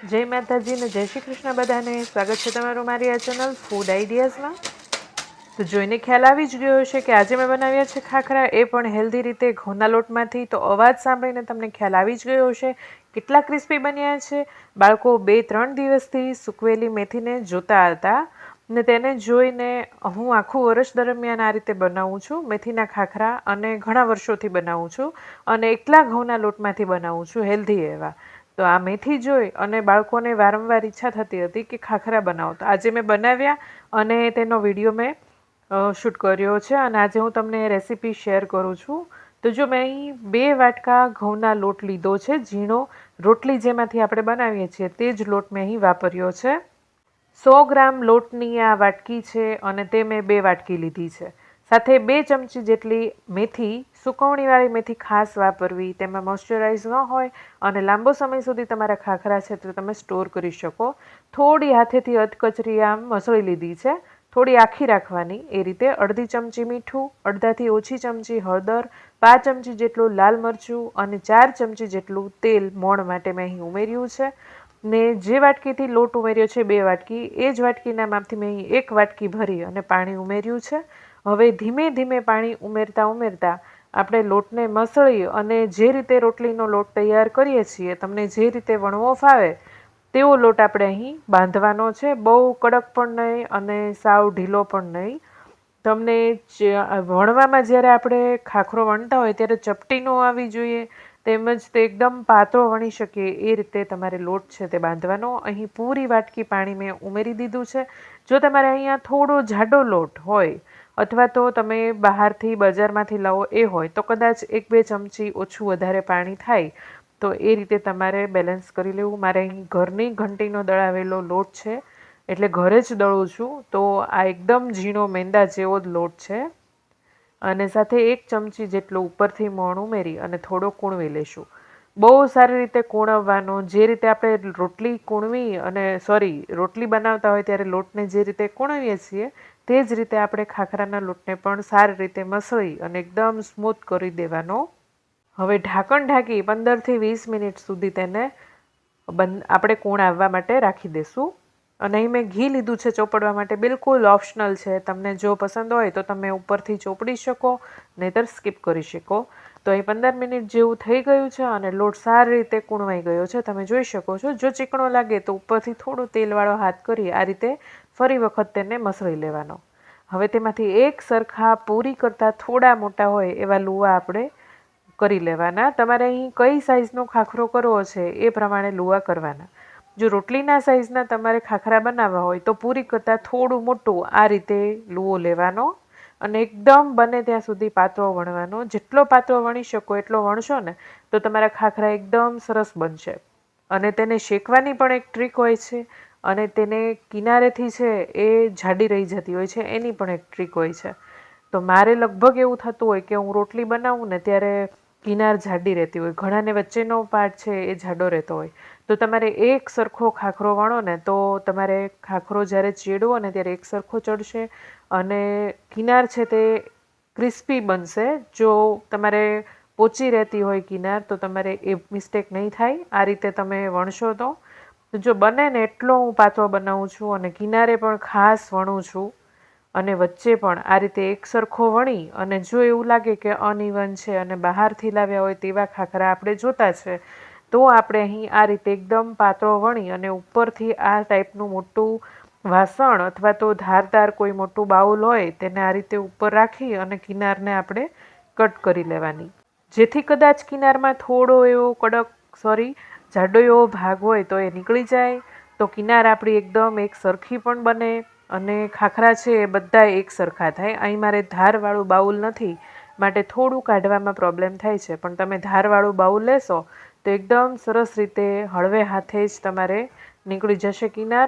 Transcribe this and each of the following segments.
જય માતાજી ને જય શ્રી કૃષ્ણ બધાને સ્વાગત છે તમારું મારી આ ચેનલ ફૂડ આઈડિયાઝમાં। તો જોઈને ખ્યાલ આવી જ ગયો હશે કે આજે મેં બનાવ્યા છે ખાખરા, એ પણ હેલ્ધી રીતે ઘઉંના લોટમાંથી। તો અવાજ સાંભળીને તમને ખ્યાલ આવી જ ગયો હશે કેટલા ક્રિસ્પી બન્યા છે। બાળકો 2-3 દિવસથી સૂકવેલી મેથીને જોતા હતા ને તેને જોઈને હું આખું વર્ષ દરમિયાન આ રીતે બનાવું છું મેથીના ખાખરા, અને ઘણા વર્ષોથી બનાવું છું અને એકલા ઘઉંના લોટમાંથી બનાવું છું હેલ્ધી એવા। તો આ મેથી જોઈ અને બાળકોને વારંવાર ઈચ્છા થતી હતી કે ખાખરા બનાવો, તો આજે મેં બનાવ્યા અને તેનો વિડીયો મેં શૂટ કર્યો છે અને આજે હું તમને રેસીપી શેર કરું છું। તો જો મેં અહીં 2 વાટકા ઘઉંના લોટ લીધો છે, ઝીણો રોટલી જેમાંથી આપણે બનાવીએ છીએ તે જ લોટ મેં અહીં વાપર્યો છે। 100 ગ્રામ લોટની આ વાટકી છે અને તે મેં 2 વાટકી લીધી છે। સાથે 2 ચમચી જેટલી મેથી, સુકવણીવાળી મેથી ખાસ વાપરવી, તેમાં મોઇશ્ચરાઇઝ ન હોય અને લાંબો સમય સુધી તમારા ખાખરા છે તો તમે સ્ટોર કરી શકો। થોડી હાથેથી અધકચરી આમ મસળી લીધી છે, થોડી આખી રાખવાની એ રીતે। અડધી ચમચી મીઠું, અડધાથી ઓછી ચમચી હળદર, 5 ચમચી જેટલું લાલ મરચું અને 4 ચમચી જેટલું તેલ મોણ માટે મેં અહીં ઉમેર્યું છે। ને જે વાટકીથી લોટ ઉમેર્યો છે 2 વાટકી, એ જ વાટકીના માપથી મેં અહીં 1 વાટકી ભરી અને પાણી ઉમેર્યું છે। હવે ધીમે ધીમે પાણી ઉમેરતા આપણે લોટને મસળી અને જે રીતે રોટલીનો લોટ તૈયાર કરીએ છીએ, તમને જે રીતે વણવો ફાવે તેવો લોટ આપણે અહીં બાંધવાનો છે। બહુ કડક પણ નહીં અને સાવ ઢીલો પણ નહીં। તમને વણવામાં જ્યારે આપણે ખાખરો વણતા હોય ત્યારે ચપટી ન આવવી જોઈએ, તેમજ તે એકદમ પાતળો વણી શકીએ એ રીતે તમારે લોટ છે તે બાંધવાનો। અહીં પૂરી વાટકી પાણી મેં ઉમેરી દીધું છે। જો તમારે અહીંયા થોડો જાડો લોટ હોય અથવા તો તમે બહારથી બજારમાંથી લાવો એ હોય તો કદાચ 1-2 ચમચી ઓછું વધારે પાણી થાય, તો એ રીતે તમારે બેલેન્સ કરી લેવું। મારે અહીં ઘરની ઘંટીનો દળાવેલો લોટ છે એટલે ઘરે જ દળું છું, તો આ એકદમ ઝીણો મેંદા જેવો જ લોટ છે અને સાથે 1 ચમચી જેટલું ઉપરથી મોણ ઉમેરી અને થોડો કૂણવી લેશું। બહુ સારી રીતે કૂણવવાનો, જે રીતે આપણે રોટલી બનાવતા હોય ત્યારે લોટને જે રીતે કૂણવીએ છીએ તે જ રીતે આપણે ખાખરાના લોટને પણ સારી રીતે મસળી અને એકદમ સ્મૂથ કરી દેવાનો। હવે ઢાંકણ ઢાંકી 15થી 20 મિનિટ સુધી તેને આપણે કૂણ આવવા માટે રાખી દેશું। અને અહીં મેં ઘી લીધું છે ચોપડવા માટે, બિલકુલ ઓપ્શનલ છે, તમને જો પસંદ હોય તો તમે ઉપરથી ચોપડી શકો, નહીંતર સ્કીપ કરી શકો। તો અહીં 15 મિનિટ જેવું થઈ ગયું છે અને લોટ સારી રીતે કૂણવાઈ ગયો છે, તમે જોઈ શકો છો। જો ચીકણો લાગે તો ઉપરથી થોડું તેલવાળો હાથ કરી આ રીતે ફરી વખત તેને મસળી લેવાનો। હવે તેમાંથી એક સરખા પૂરી કરતાં થોડા મોટા હોય એવા લુવા આપણે કરી લેવાના। તમારે અહીં કઈ સાઈઝનો ખાખરો કરવો છે એ પ્રમાણે લુવા કરવાના। જો રોટલીના સાઈઝના તમારે ખાખરા બનાવવા હોય તો પૂરી કરતાં થોડું મોટું આ રીતે લુવો લેવાનો અને એકદમ બને ત્યાં સુધી પાતળો વણવાનો। જેટલો પાતળો વણી શકો એટલો વણશો ને તો તમારા ખાખરા એકદમ સરસ બનશે। અને તેને શેકવાની પણ એક ટ્રીક હોય છે અને તેને કિનારેથી છે એ જાડી રહી જતી હોય છે એની પણ એક ટ્રીક હોય છે। તો મારે લગભગ એવું થતું હોય કે હું રોટલી બનાવું ને ત્યારે કિનાર જાડી રહેતી હોય, ઘણાને વચ્ચેનો પાર્ટ છે એ જાડો રહેતો હોય। તો તમારે એક સરખો ખાખરો વણો ને તો તમારે ખાખરો જ્યારે ચેડવો ને ત્યારે એક સરખો ચડશે અને કિનાર છે તે ક્રિસ્પી બનશે। જો તમારે પોચી રહેતી હોય કિનાર તો તમારે એ મિસ્ટેક નહીં થાય આ રીતે તમે વણશો તો। જો બને ને એટલો હું પાતળો બનાવું છું અને કિનારે પણ ખાસ વણું છું અને વચ્ચે પણ આ રીતે એક સરખો વણી અને જો એવું લાગે કે અનઇવન છે અને બહારથી લાવ્યા હોય તેવા ખાખરા આપણે જોતા છે, તો આપણે અહીં આ રીતે એકદમ પાતળો વણી અને ઉપરથી આ ટાઈપનું મોટું વાસણ અથવા તો ધારદાર કોઈ મોટું બાઉલ હોય તેને આ રીતે ઉપર રાખી અને કિનારને આપણે કટ કરી લેવાની, જેથી કદાચ કિનારમાં થોડો એવો જાડો એવો ભાગ હોય તો એ નીકળી જાય, તો કિનાર આપણી એકદમ એક સરખી પણ બને અને ખાખરા છે એ બધા એક સરખા થાય। અહીં મારે ધારવાળું બાઉલ નથી માટે થોડું કાઢવામાં પ્રોબ્લેમ થાય છે, પણ તમે ધારવાળું બાઉલ લેશો તો એકદમ સરસ રીતે હળવે હાથે જ તમારે નીકળી જશે કિનાર।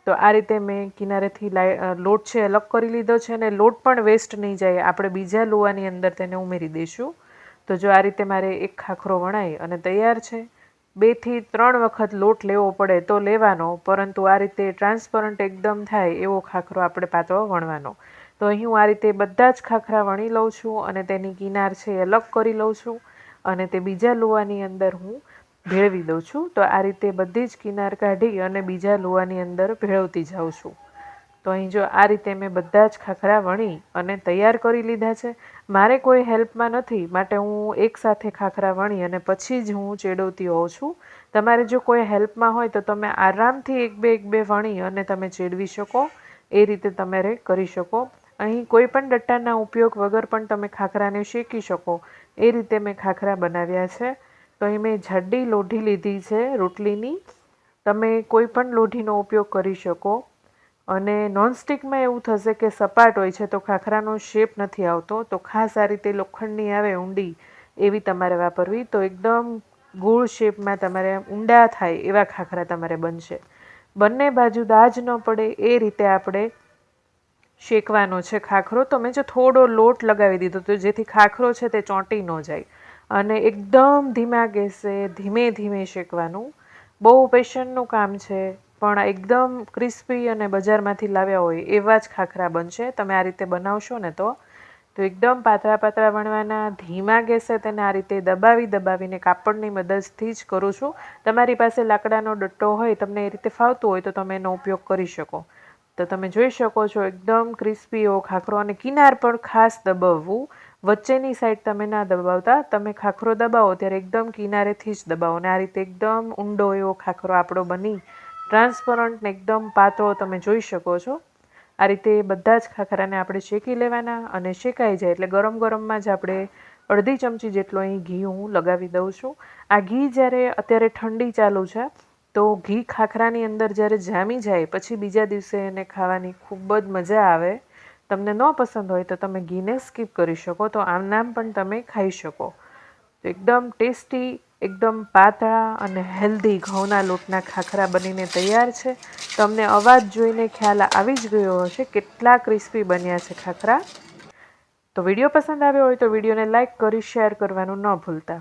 તો આ રીતે મેં કિનારેથી લોટ છે અલગ કરી લીધો છે અને લોટ પણ વેસ્ટ નહીં જાય, આપણે બીજા લુવાની અંદર તેને ઉમેરી દઈશું। તો જો આ રીતે મારે એક ખાખરો વણાઈ અને તૈયાર છે। 2 થી 3 વખત લોટ લેવો પડે તો લેવાનો, પરંતુ આ રીતે ટ્રાન્સપરન્ટ એકદમ થાય એવો ખાખરો આપણે પાતળો વણવાનો। તો અહીં હું આ રીતે બધા જ ખાખરા વણી લઉં છું અને તેની કિનાર છે એ અલગ કરી લઉં છું અને તે બીજા લુવાની અંદર હું ભેળવી દઉં છું. તો આ રીતે બધી જ કિનાર કાઢી અને બીજા લુવાની અંદર ભેળવતી જાઉં છું. તો અહીં જો આ રીતે મેં બધા જ ખાખરા વણી અને તૈયાર કરી લીધા છે. મારે કોઈ હેલ્પમાં નથી, માટે હું એકસાથે ખાખરા વણી અને પછી જ હું ચેડવતી હોઉં છું. તમારે જો કોઈ હેલ્પમાં હોય તો તમે આરામથી એક બે વણી અને તમે ચેડવી શકો. એ રીતે તમારે કરી શકો. અહીં કોઈ પણ ડટ્ટાના ઉપયોગ વગર પણ તમે ખાખરાને શેકી શકો. એ રીતે મેં ખાખરા બનાવ્યા છે. તો અહીં મેં જાડી લોઢી લીધી છે રોટલીની. તમે કોઈ પણ લોઢીનો ઉપયોગ કરી શકો. અને નોનસ્ટિકમાં એવું થશે કે સપાટ હોય છે તો ખાખરાનો શેપ નથી આવતો. તો ખાસ આ રીતે લોખંડની આવે ઊંડી એવી તમારે વાપરવી. તો એકદમ ગોળ શેપમાં તમારે ઊંડા થાય એવા ખાખરા તમારે બનશે. બંને બાજુ દાજ ન પડે એ રીતે આપણે શેકવાનો છે ખાખરો. તો મેં જો થોડો લોટ લગાવી દીધો તો જેથી ખાખરો છે તે ચોંટી ન જાય. અને એકદમ ધીમા ગેસે ધીમે ધીમે શેકવાનું. બહુ પેશન્ટનું કામ છે, પણ એકદમ ક્રિસ્પી અને બજારમાંથી લાવ્યા હોય એવા જ ખાખરા બનશે. તમે આ રીતે બનાવશો ને તો એકદમ પાતળા પાતળા વણવાના. ધીમા ગેસે તેને આ રીતે દબાવીને કાપડની મદદથી જ કરું છું. તમારી પાસે લાકડાનો ડટ્ટો હોય, તમને એ રીતે ફાવતું હોય તો તમે એનો ઉપયોગ કરી શકો. તો તમે જોઈ શકો છો એકદમ ક્રિસ્પી એવો ખાખરો. અને કિનાર પર ખાસ દબાવવું. વચ્ચેની સાઈડ તમે ના દબાવતા. તમે ખાખરો દબાવો ત્યારે એકદમ કિનારેથી જ દબાવો. અને આ રીતે એકદમ ઊંડો એવો ખાખરો આપણો બની ટ્રાન્સપરન્ટ ને એકદમ પાતળો તમે જોઈ શકો છો. આ રીતે બધા જ ખાખરાને આપણે શેકી લેવાના. અને શેકાઈ જાય એટલે ગરમ ગરમમાં જ આપણે અડધી ચમચી જેટલો અહીં ઘી હું લગાવી દઉં છું. આ ઘી જ્યારે અત્યારે ઠંડી ચાલુ છે તો ઘી ખાખરાની અંદર જ્યારે જામી જાય પછી બીજા દિવસે એને ખાવાની ખૂબ જ મજા આવે. તમને ન પસંદ હોય તો તમે ઘીને સ્કીપ કરી શકો. તો આમ નામ પણ તમે ખાઈ શકો. તો એકદમ ટેસ્ટી, એકદમ પાતળા અને હેલ્ધી ઘઉંના લોટના ખાખરા બનીને તૈયાર છે. તમને અવાજ જોઈને ખ્યાલ આવી જ ગયો હશે કેટલા ક્રિસ્પી બન્યા છે ખાખરા. તો વિડીયો પસંદ આવ્યો હોય તો વિડીયોને લાઇક કરી શેર કરવાનું ન ભૂલતા.